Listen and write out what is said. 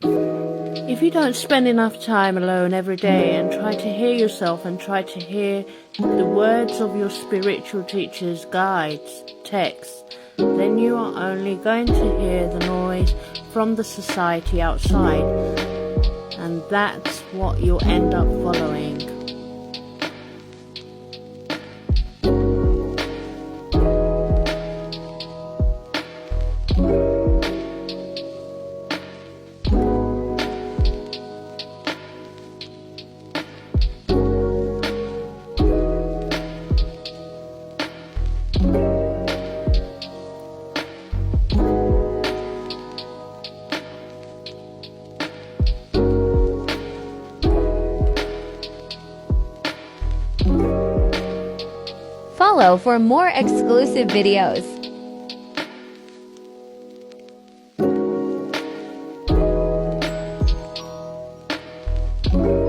If you don't spend enough time alone every day and try to hear yourself and try to hear the words of your spiritual teachers, guides, texts, then you are only going to hear the noise from the society outside, and that's what you'll end up following. Follow for more exclusive videos. Thank you.